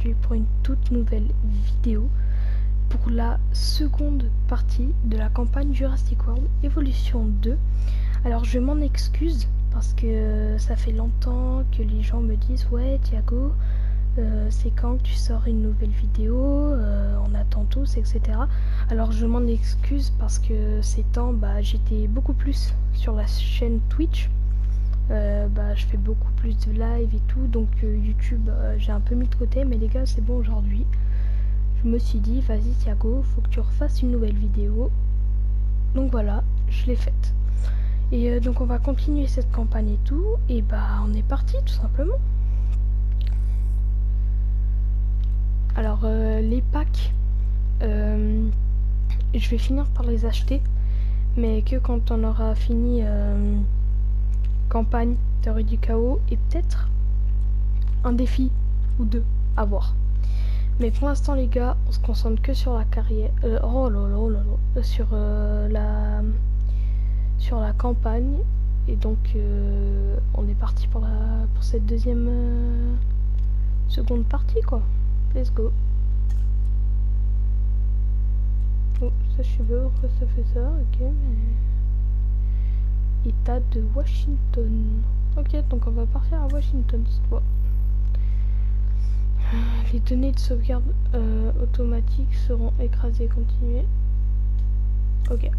aujourd'hui pour une toute nouvelle vidéo pour la seconde partie de la campagne Jurassic World Evolution 2. Alors je m'en excuse parce que ça fait longtemps que les gens me disent ouais Thiago, c'est quand que tu sors une nouvelle vidéo, on attend tous, etc. Alors je m'en excuse parce que ces temps, j'étais beaucoup plus sur la chaîne Twitch. Je fais beaucoup plus de live et tout, donc YouTube j'ai un peu mis de côté, mais les gars c'est bon, aujourd'hui je me suis dit vas-y Thiago, faut que tu refasses une nouvelle vidéo, donc voilà, je l'ai faite. Et donc on va continuer cette campagne et tout, et on est parti tout simplement. Alors les packs, je vais finir par les acheter, mais que quand on aura fini campagne, théorie du chaos, et peut-être un défi ou deux à voir. Mais pour l'instant les gars, on se concentre que sur la carrière, sur la campagne, et donc on est parti pour cette deuxième seconde partie quoi. Let's go. Oh, ça je sais pas pourquoi ça fait ça, ok, mais... État de Washington. Ok, donc on va partir à Washington cette fois. Les données de sauvegarde automatique seront écrasées. Continuer. Ok.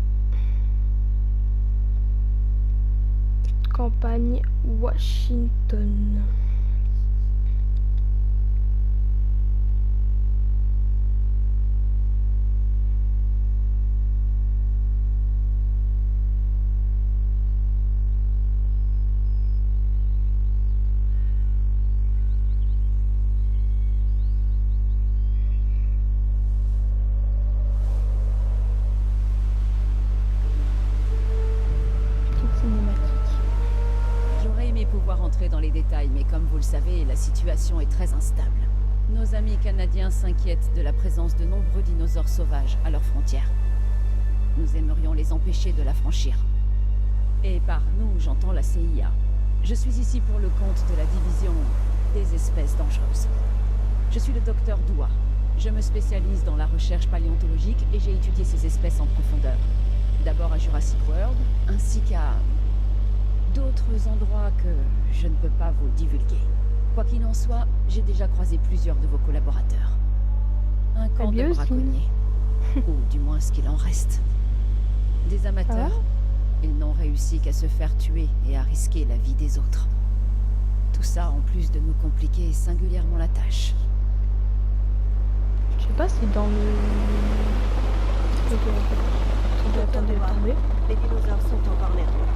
Campagne Washington. Pouvoir entrer dans les détails, mais comme vous le savez, la situation est très instable. Nos amis canadiens s'inquiètent de la présence de nombreux dinosaures sauvages à leurs frontières. Nous aimerions les empêcher de la franchir. Et par nous, j'entends la CIA. Je suis ici pour le compte de la division des espèces dangereuses. Je suis le docteur Doua. Je me spécialise dans la recherche paléontologique et j'ai étudié ces espèces en profondeur. D'abord à Jurassic World, ainsi qu'à d'autres endroits que je ne peux pas vous divulguer. Quoi qu'il en soit, j'ai déjà croisé plusieurs de vos collaborateurs. Un camp de braconniers. Ou du moins ce qu'il en reste. Des amateurs. Ils n'ont réussi qu'à se faire tuer et à risquer la vie des autres. Tout ça en plus de nous compliquer singulièrement la tâche. Je sais pas si dans le... Attendez. Les dinosaures sont encore nerveux.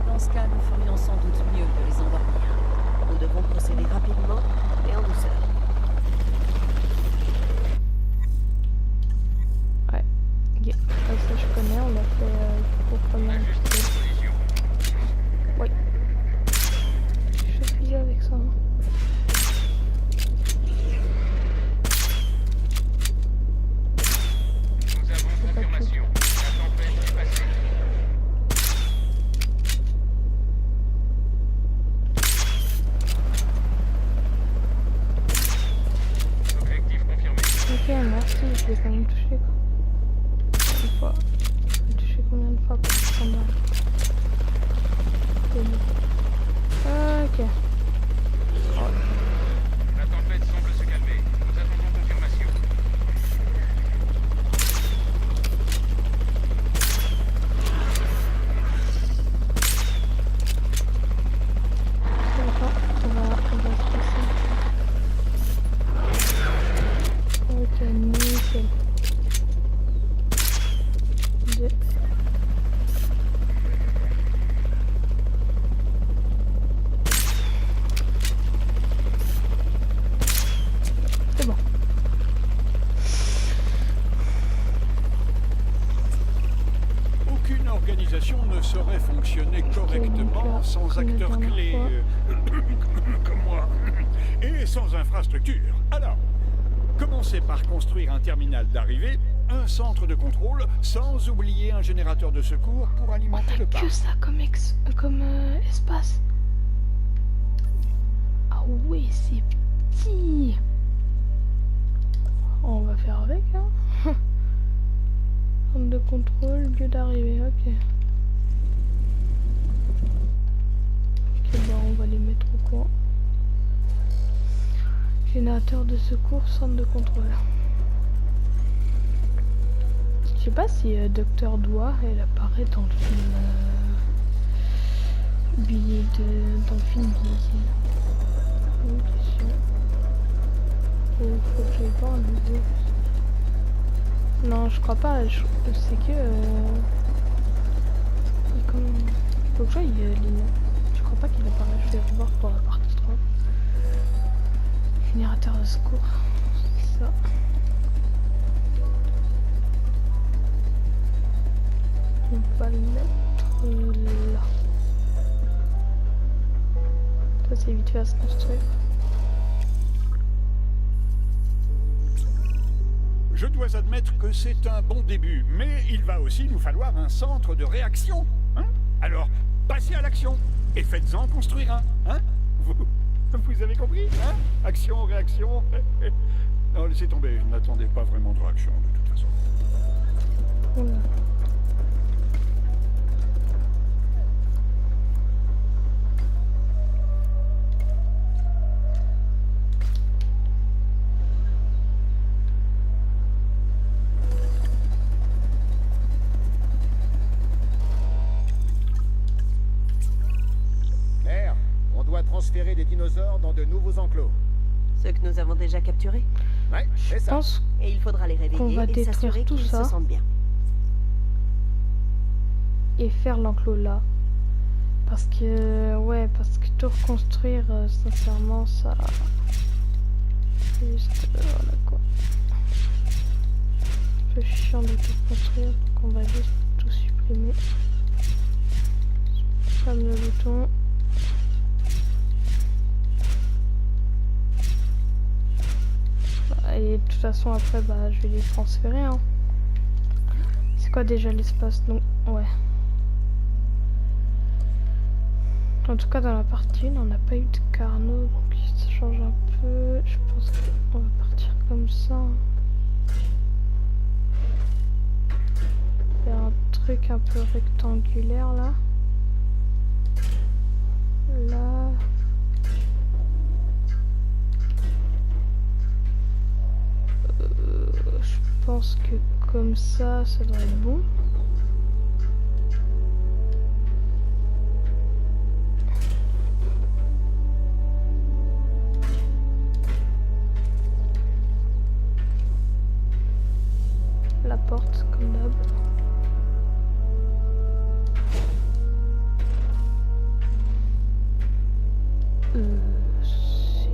Dans ce cas, nous ferions sans doute mieux de les endormir. Nous devons procéder rapidement et en douceur. Ouais, yeah. Ça je connais, on l'a fait au premier épisode. Oui. Je suis fusée avec ça. Nous avons confirmation. La tempête est passée. Ok, merci, je vais quand même toucher quoi. Une fois. Je vais toucher combien de fois pour prendre ok. La tempête semble se calmer. Nous attendons confirmation. D'accord, on va se passer. Ok, nickel. C'est bon. Aucune organisation ne saurait fonctionner correctement sans acteurs clés comme moi et sans infrastructure. Alors, commencez par construire un terminal d'arrivée, un centre de contrôle, sans oublier un générateur de secours pour alimenter le parc. Que ça comme espace. Ah ouais, c'est petit. contrôle, lieu d'arrivée, ok. Ok, bah on va les mettre au coin. Générateur de secours, centre de contrôle. Je sais pas si Dr. Doigt, elle apparaît dans le film dans le film Billy. Une question. Faut que j'aille voir un nouveau. Non, je crois pas. C'est que. Faut que j'aille Lina. Je crois pas qu'il apparaît. Je vais revoir pour la partie 3. Générateur de secours. C'est ça. On va le mettre là. Ça c'est vite fait à se construire. Je dois admettre que c'est un bon début, mais il va aussi nous falloir un centre de réaction. Hein? Alors, passez à l'action et faites-en construire un. Hein? Vous avez compris, hein? Action, réaction. Non, laissez tomber, je n'attendais pas vraiment de réaction de toute façon. Voilà. Transférer des dinosaures dans de nouveaux enclos. Ceux que nous avons déjà capturés. Ouais, c'est Je ça. pense Et il faudra les qu'on réveiller va et détruire s'assurer tout qu'ils ça. se sentent bien. Et faire l'enclos là. Parce que tout reconstruire, sincèrement, ça. C'est juste. Voilà quoi. Un peu chiant de tout reconstruire, donc on va juste tout supprimer. Comme le bouton. Et de toute façon après bah je vais les transférer hein. C'est quoi déjà l'espace? Donc ouais. En tout cas dans la partie 1 on n'a pas eu de Carnot donc ça change un peu. Je pense qu'on va partir comme ça. Faire un truc un peu rectangulaire là. Là. Je pense que comme ça doit être bon. La porte comme d'hab. C'est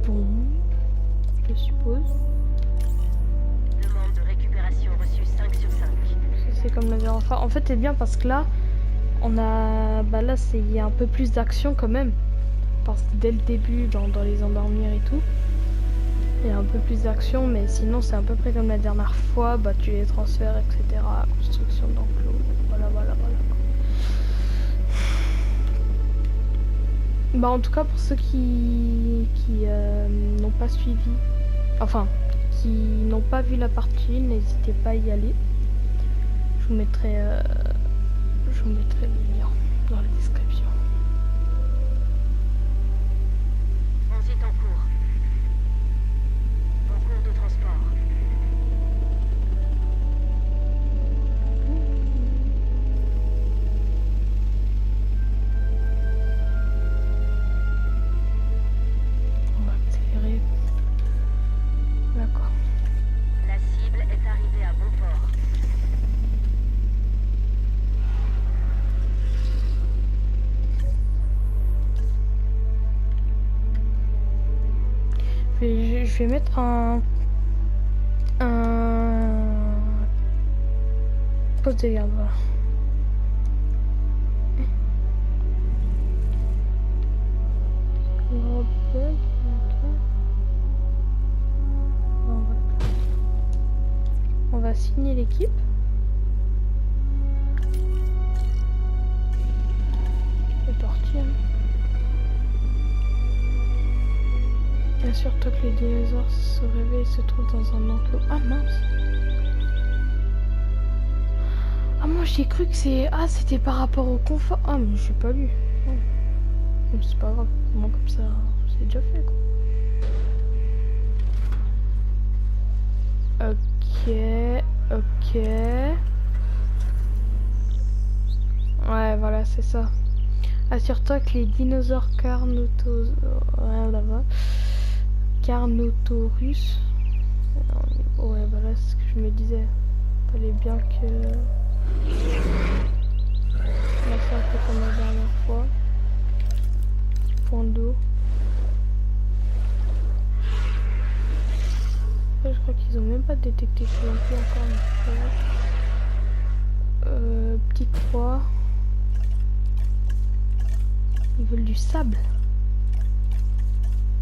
bon, je suppose. Demande de récupération reçue 5 sur 5. C'est comme la dernière fois. En fait, c'est bien parce que là, on a. Bah là, il y a un peu plus d'action quand même. Parce que dès le début, dans les endormir et tout, il y a un peu plus d'action. Mais sinon, c'est à peu près comme la dernière fois. Bah, tu les transfères, etc. Construction d'enclos. Voilà. Bah, en tout cas, pour ceux qui n'ont pas suivi. Enfin. Qui n'ont pas vu la partie, n'hésitez pas à y aller. Je vous mettrai le lien dans la description. Transit en cours. En cours de transport. On va accélérer. D'accord. La cible est arrivée à bon port. Je vais mettre un poste de garde, voilà. On va signer l'équipe. C'est parti. Hein. Bien sûr, toi que les dinosaures se réveillent et se trouvent dans un enclos. Ah mince! moi j'ai cru que c'est... Ah, c'était par rapport au confort. Ah, mais j'ai pas lu. Oh. Mais c'est pas grave. Moi, comme ça, c'est déjà fait, quoi. Ok. Ok. Ouais, voilà, c'est ça. Assure-toi que les dinosaures Carnotaurus. Ouais, bah là, c'est ce que je me disais. Fallait bien que... Là, c'est un peu comme la dernière fois. Point d'eau. Je crois qu'ils ont même pas détecté tout non plus encore. Mais petite croix. Ils veulent du sable.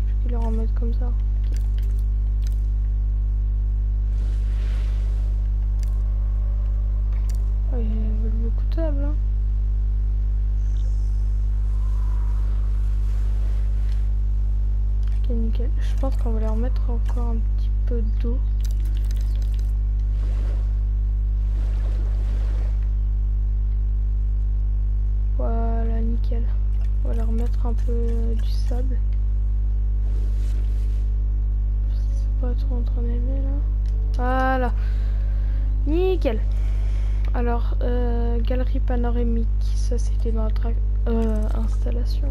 Je vais leur en mettre comme ça. Okay. Ouais, ils veulent beaucoup de sable. Hein. Ok, nickel. Je pense qu'on va leur mettre encore un petit peu d'eau. Voilà, nickel. On va leur mettre un peu du sable. C'est pas trop en train d'aimer là. Voilà. Nickel. Alors, galerie panoramique. Ça c'était dans notre installation.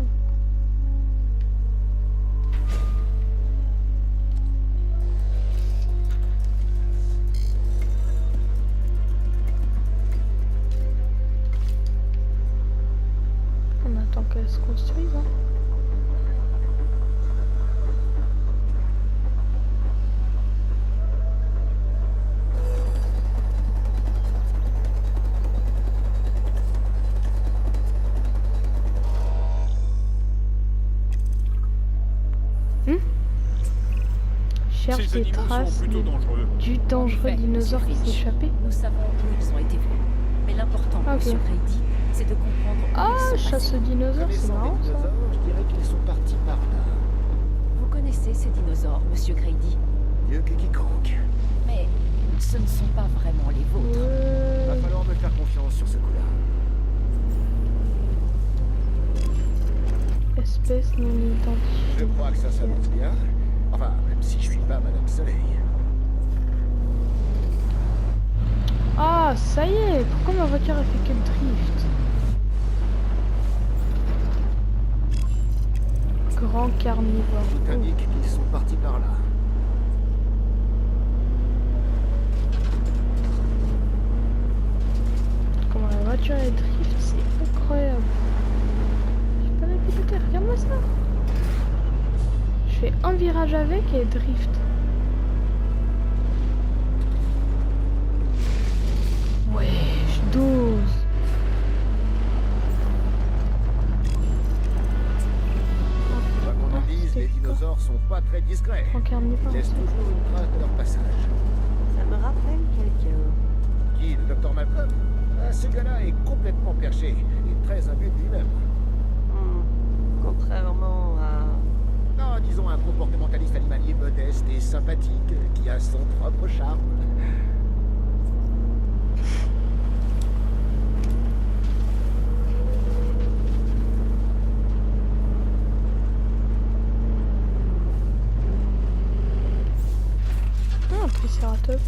On attend qu'elle se construise. Hein. Cherche Ces des animaux traces sont plutôt dangereux. du dangereux En effet, dinosaure qui Monsieur s'est Finch, échappé. Nous savons où ils ont été vus. Mais l'important, Ok. Monsieur Grady, c'est de comprendre où Ah, ils sont chasse passés. aux dinosaures, c'est Connaissant marrant les ça. dinosaures, je dirais qu'ils sont partis par là. Vous connaissez ces dinosaures, Monsieur Grady. Mieux que quiconque. Mais ce ne sont pas vraiment les vôtres. Va Ouais. falloir me faire confiance sur ce coup-là. Espèce non identifiée. Je crois que ça s'annonce bien. Enfin, même si je suis pas Madame Soleil. Ah, ça y est. Pourquoi ma voiture a fait que le drift? Grand carnivore. Tout indique qu'ils sont partis par là. Comment la voiture est drift, c'est incroyable. Je peux la piloter, regarde-moi ça. Je fais un virage avec et elle drift. Ouais, je dose. Quoi qu'on en dise, les dinosaures sont pas très discrets. Grand carnivore. Ils laissent toujours une trace de leur passage. Ça me rappelle quelqu'un. Qui, le docteur Malcolm? Ah, ce gars-là est complètement perché et très imbu de lui-même. Contrairement à... Non, disons un comportementaliste animalier modeste et sympathique qui a son propre charme. Ah, un tricératops.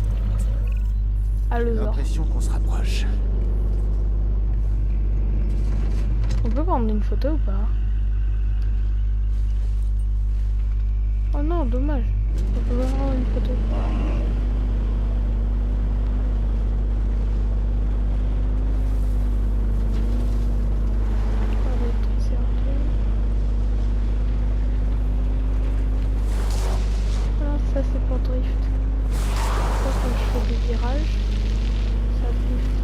J'ai Allosaure. l'impression qu'on se rapproche. On peut prendre une photo ou pas? Oh non, dommage. On peut pas prendre une photo. Ah, le tricératops. Ah, ça c'est pour drift. Ça, quand je fais des virages, ça drift.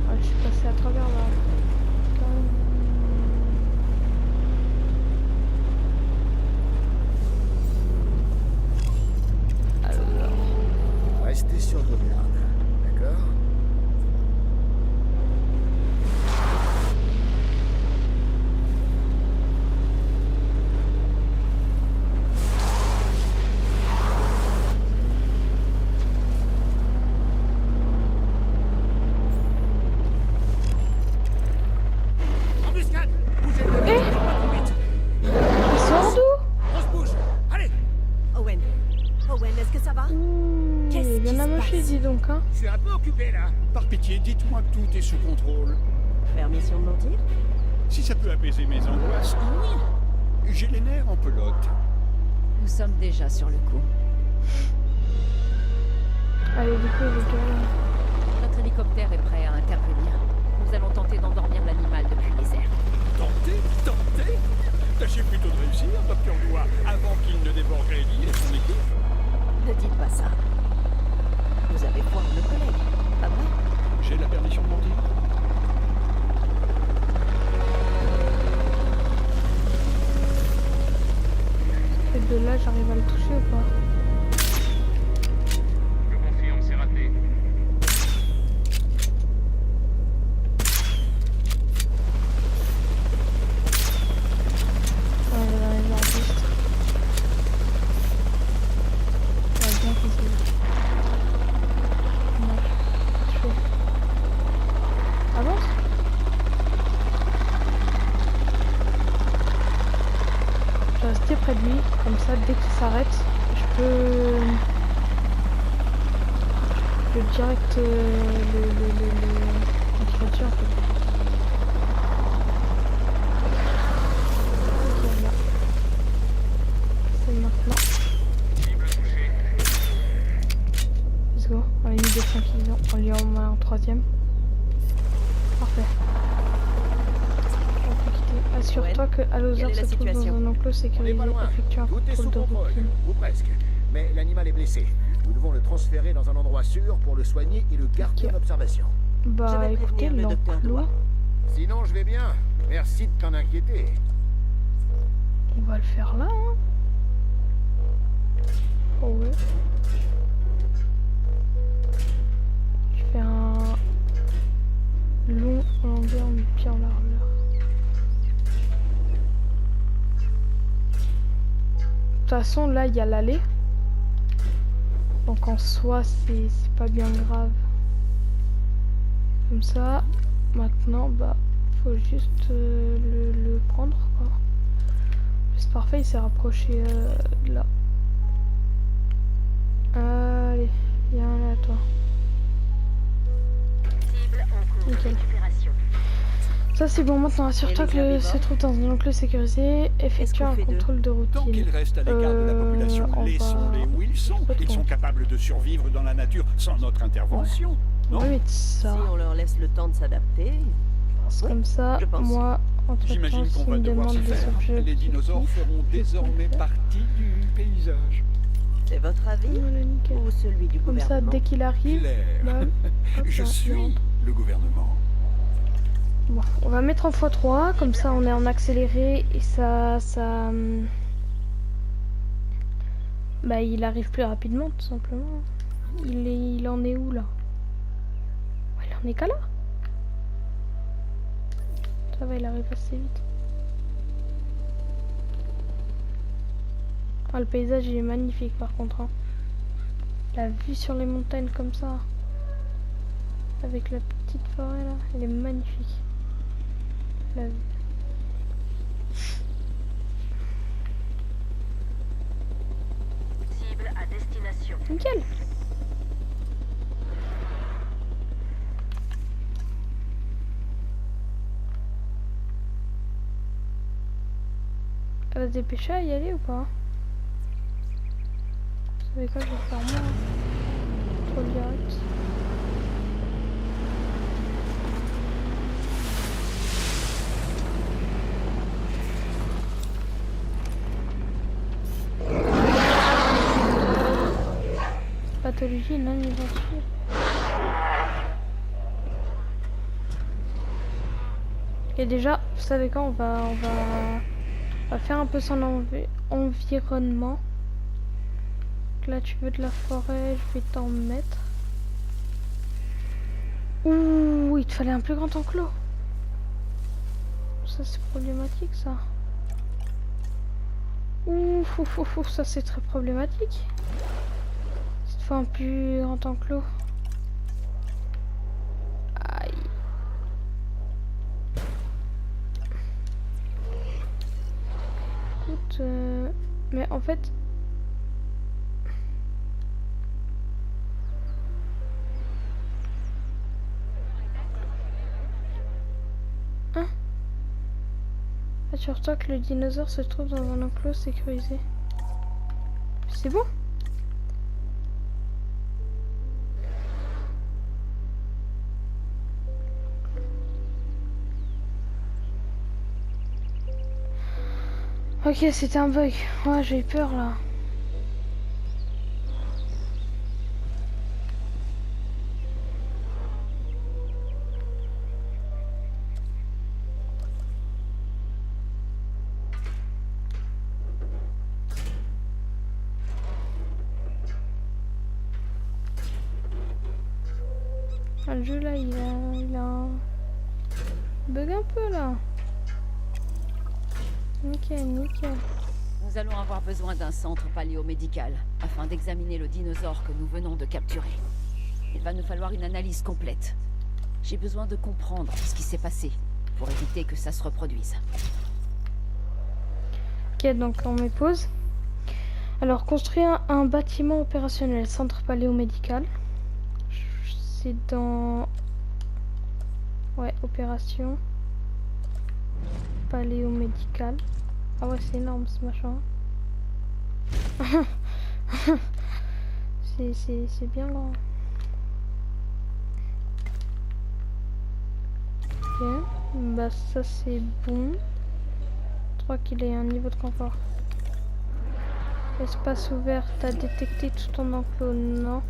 Ah, je suis passé à travers là. Quand même. Alors, Restez sur vos gardes, d'accord? va? Ouh, Qu'est-ce il qui vient se d'amocher, passe? dis donc, hein. Je suis un peu occupé là. Par pitié, dites-moi que tout est sous contrôle. Permission de mentir? Si ça peut apaiser mes angoisses, oui. J'ai les nerfs en pelote. Nous sommes déjà sur le coup. Allez, du coup, je vais Notre hélicoptère est prêt à intervenir. Nous allons tenter d'endormir l'animal depuis les airs. Tentez. Tâchez plutôt de réussir, Docteur Doua, avant qu'il ne dévore Grady et son équipe. Ne dites pas ça. Vous avez foi en nos collègues, pas vrai? J'ai la permission de mentir. Et de là, j'arrive à le toucher ou pas? Je confirme, c'est raté. Ouais, il va arriver en piste. Ça va bien qu'il non, je fais. Avance. Je vais rester près de lui, comme ça dès qu'il s'arrête, je peux direct le tirer en fait. Voilà. C'est maintenant. Cible touchée. Let's go. On a mis des 5 on lui en met un troisième. Parfait. On peut quitter. Assure-toi que Allozer quelle est se la trouve dans situation? un enclos On n'est sécurisé. pas loin. Effectue un Tout est sous contrôle de contrôle, routine. ou presque. Mais l'animal est blessé. Nous devons le transférer dans un endroit sûr pour le soigner et le garder Ok. en observation. Je Bah vais écoutez, prévenir le docteur l'enclos, Doua. Sinon, je vais bien. Merci de t'en inquiéter. on va le faire là. Hein. Oh ouais. Je fais un long en longueur, mais pire en largeur. De toute façon, là, il y a l'allée. Donc en soi, c'est pas bien grave. Comme ça, maintenant, bah, faut juste le prendre, quoi. C'est parfait, il s'est rapproché de là. Allez, viens là, toi. Cible en cours de Nickel. récupération. Ça c'est bon, maintenant assure-toi Et les que le herbivores se trouve dans un enclos sécurisé. Effectue qu'on un fait d'eux? contrôle de Tant routine. qu'ils restent à l'écart de la population, on va- laissons-les où ils sont. Pas Ils trop. sont capables de survivre dans la nature sans notre intervention. On Non va mettre ça. Si on leur laisse le temps de s'adapter, C'est comme ça, je pense. moi, entre J'imagine temps, qu'on s'il va me devoir demande s'y des faire. objets. Les dinosaures feront désormais partie du paysage. c'est votre avis Voilà, nickel. ou celui du Comme ça, gouvernement? dès qu'il arrive, Claire, bam, hop, je là, il suis rentre. le gouvernement. Bon, on va mettre en x3, comme ça on est en accéléré et bah il arrive plus rapidement tout simplement. Il en est où là? Ouais, il en est qu'à là. Ça va, il arrive assez vite. Ah, le paysage il est magnifique par contre. Hein. La vue sur les montagnes comme ça. Avec la petite forêt là, elle est magnifique. La vue. Cible à destination. Nickel. Elle va se dépêcher à y aller ou pas? Vous savez quoi, je vais faire moi. Trop direct. Pathologie non identifiée. Et déjà, vous savez quoi, on va faire un peu son environnement. Donc là, tu veux de la forêt, je vais t'en mettre. Ouh, il te fallait un plus grand enclos. Ça, c'est problématique, ça. Ouh, ça, c'est très problématique. Cette fois, un plus grand enclos. Aïe. Écoute, mais en fait, Assure-toi que le dinosaure se trouve dans un enclos sécurisé. C'est bon? Ok, c'était un bug. Ouais, j'ai eu peur là. Ah, le jeu là, il a un bug un peu là. Nickel, nickel. Nous allons avoir besoin d'un centre paléomédical afin d'examiner le dinosaure que nous venons de capturer. Il va nous falloir une analyse complète. J'ai besoin de comprendre ce qui s'est passé pour éviter que ça se reproduise. Ok, donc on met pause. Alors, construire un bâtiment opérationnel, centre paléomédical. C'est dans... Ouais, opération. Paléomédical. Ah ouais, c'est énorme ce machin. C'est bien grand. Ok, bah ça c'est bon. Je crois qu'il ait un niveau de confort. Espace ouvert, t'as détecté tout ton enclos, non?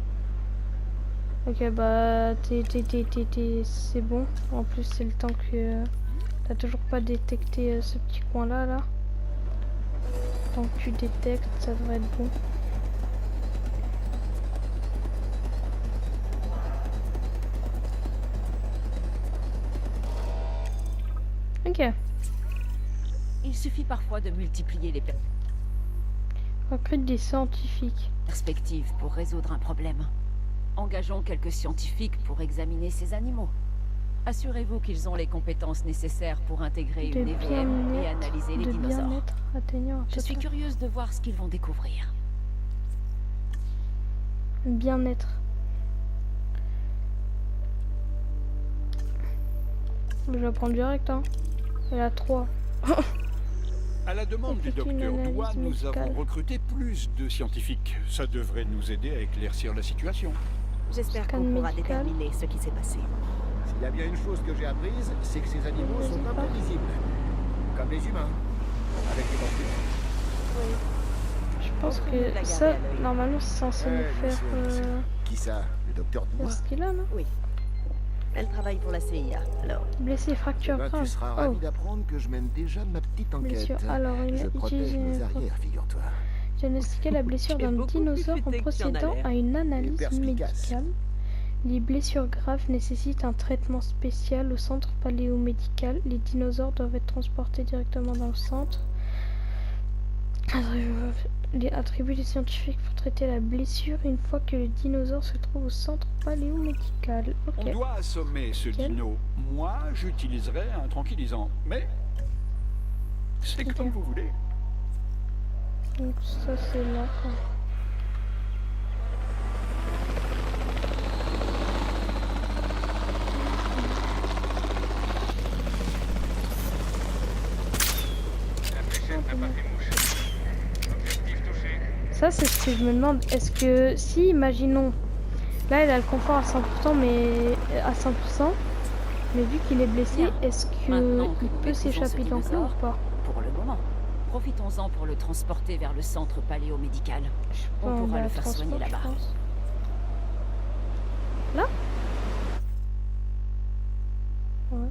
Ok, bah c'est bon. En plus c'est le temps que t'as toujours pas détecté ce petit coin là. Tant que tu détectes, ça devrait être bon. Ok. Il suffit parfois de multiplier les Recrute des scientifiques. perspectives pour résoudre un problème. Engageons quelques scientifiques pour examiner ces animaux. Assurez-vous qu'ils ont les compétences nécessaires pour intégrer une EVM et analyser les de dinosaures. bien-être atteignant un Je suis total. curieuse de voir ce qu'ils vont découvrir. Bien-être. Je vais prendre direct, hein. Elle a 3. À la demande du Effectue une docteur analyse Doua, nous médicale. avons recruté plus de scientifiques. Ça devrait nous aider à éclaircir la situation. J'espère Scan qu'on pourra médical. déterminer ce qui s'est passé. S'il y a bien une chose que j'ai apprise, c'est que ces animaux sont imprévisibles. Comme les humains. Avec les dents. Je pense Faut nous la que garder ça, à l'œil. normalement, c'est censé nous bien faire sûr. Qui ça? Le docteur Doua? ce qu'il a, non? Oui. Elle travaille pour la CIA, alors. Blessé, Eh fracture ben, grave. tu seras Oh, ravi d'apprendre que je mène déjà ma petite enquête. blessure. Alors, il Je a protège utilisé mes arrières, figure-toi. diagnostiqué la blessure Tu es d'un beaucoup plus dinosaure en futé que tu en as procédant l'air. à une analyse perspicace. médicale. Les blessures graves nécessitent un traitement spécial au centre paléomédical. Les dinosaures doivent être transportés directement dans le centre. Attribuer les scientifiques pour traiter la blessure une fois que le dinosaure se trouve au centre paléomédical. On Ok. doit assommer ce Nickel. dino. Moi, j'utiliserai un tranquillisant. Mais c'est Ok. comme vous voulez. Donc ça c'est là. Quoi. La fléchette n'a pas fait mouche. Objectif touché. Ça c'est ce que je me demande. Est-ce que si, imaginons, là elle a le confort à 100%, mais à 100%, mais vu qu'il est blessé, Bien. est-ce Maintenant que qu'il nous peut maîtrisons s'échapper ce de l'enclos dinosaure, ou pas? Pour le moment. Profitons-en pour le transporter vers le centre paléomédical. On Bon, pourra bah, le faire transport, soigner je là-bas. pense. Là? Ouais.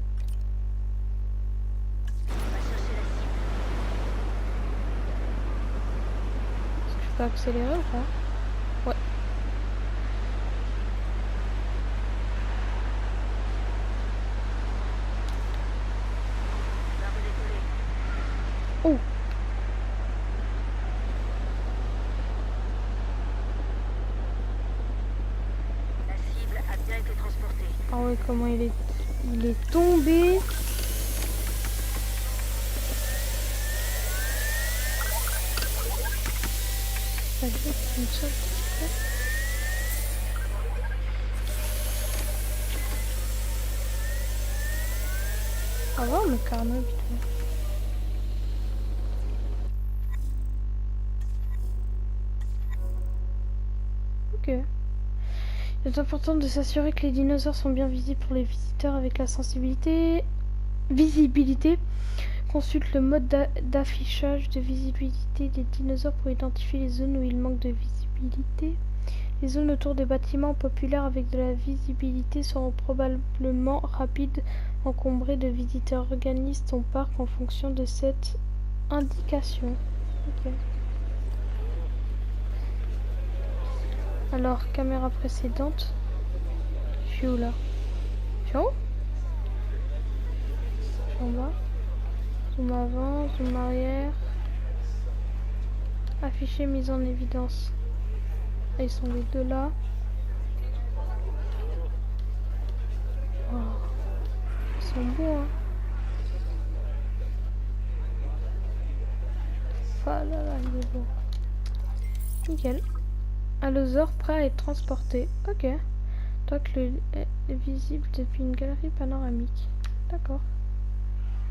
Est-ce que je peux accélérer ou pas? Ouais. Oh! La cible a bien été transportée. Ah ouais, comment il est tombé. Ça fait une seule petite tête. On va voir le carnet vite fait. Ok. Il est important de s'assurer que les dinosaures sont bien visibles pour les visiteurs avec la visibilité. Consulte le mode d'affichage de visibilité des dinosaures pour identifier les zones où il manque de visibilité. Les zones autour des bâtiments populaires avec de la visibilité seront probablement rapides, encombrées de visiteurs. Organise ton parc en fonction de cette indication. Ok. Alors, caméra précédente. Je suis où là? Je suis en haut? Je suis en bas. Zoom avant, zoom arrière. Afficher, mise en évidence. Ah, ils sont les deux là. Wow. Ils sont beaux, hein. Ah là là, il est beau. Nickel. Allosaure prêt à être transporté. Ok. Donc le est visible depuis une galerie panoramique. D'accord.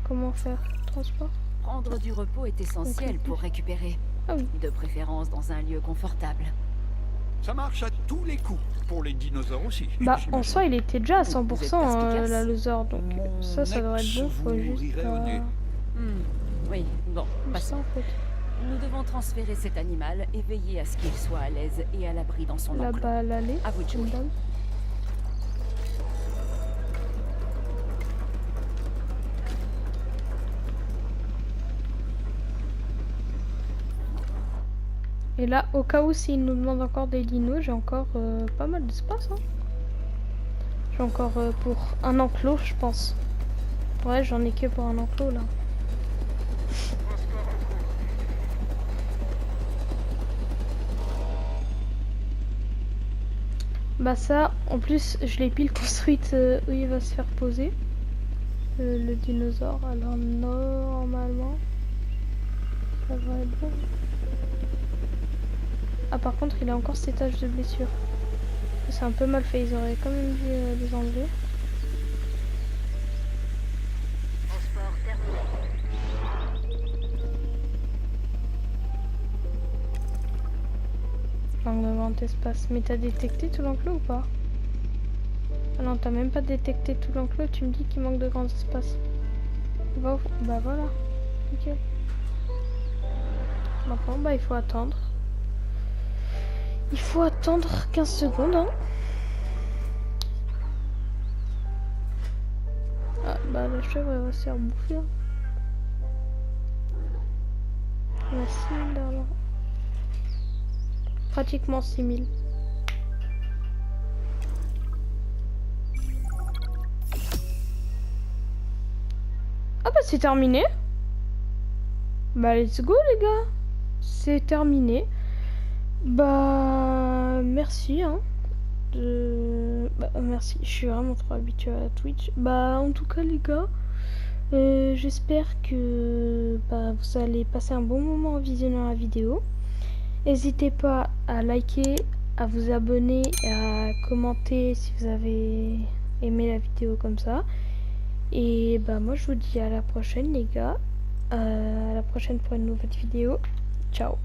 Comment faire? Transport? Prendre du repos est essentiel pour récupérer. Ah oui. De préférence dans un lieu confortable. Ça marche à tous les coups, pour les dinosaures aussi. Bah en j'imagine. soi il était déjà à 100% Vous êtes perspicace. l'allosaure, donc Mon ça devrait être bon, ex faut vous juste rirait au nez. Oui, bon, ça passons. en fait. Nous devons transférer cet animal et veiller à ce qu'il soit à l'aise et à l'abri dans son enclos. Là-bas l'aller. À vous de jouer. Et là, au cas où s'il nous demande encore des dinos, j'ai encore pas mal d'espace. Hein. J'ai encore pour un enclos, je pense. Ouais, j'en ai que pour un enclos là. Bah ça, en plus, je l'ai pile construite où il va se faire poser. Le dinosaure. Alors normalement, ça va être bon. Ah par contre il a encore ses taches de blessure. C'est un peu mal fait, ils auraient quand même dû les enlever. Transport terminé. Manque de grand espace. Mais t'as détecté tout l'enclos ou pas? Ah non, t'as même pas détecté tout l'enclos, tu me dis qu'il manque de grand espace. Bah voilà. Nickel. Maintenant bah il faut attendre. Il faut attendre 15 secondes. Hein. Ah bah la chèvre elle va se faire bouffer. Hein. On a 6000 d'argent. Pratiquement 6000. Ah bah c'est terminé. Bah let's go les gars. C'est terminé. Bah merci hein. Bah merci, je suis vraiment trop habituée à Twitch. Bah en tout cas les gars, j'espère que vous allez passer un bon moment en visionnant la vidéo. N'hésitez pas à liker, à vous abonner et à commenter si vous avez aimé la vidéo comme ça. Et bah moi je vous dis à la prochaine les gars. À la prochaine pour une nouvelle vidéo. Ciao.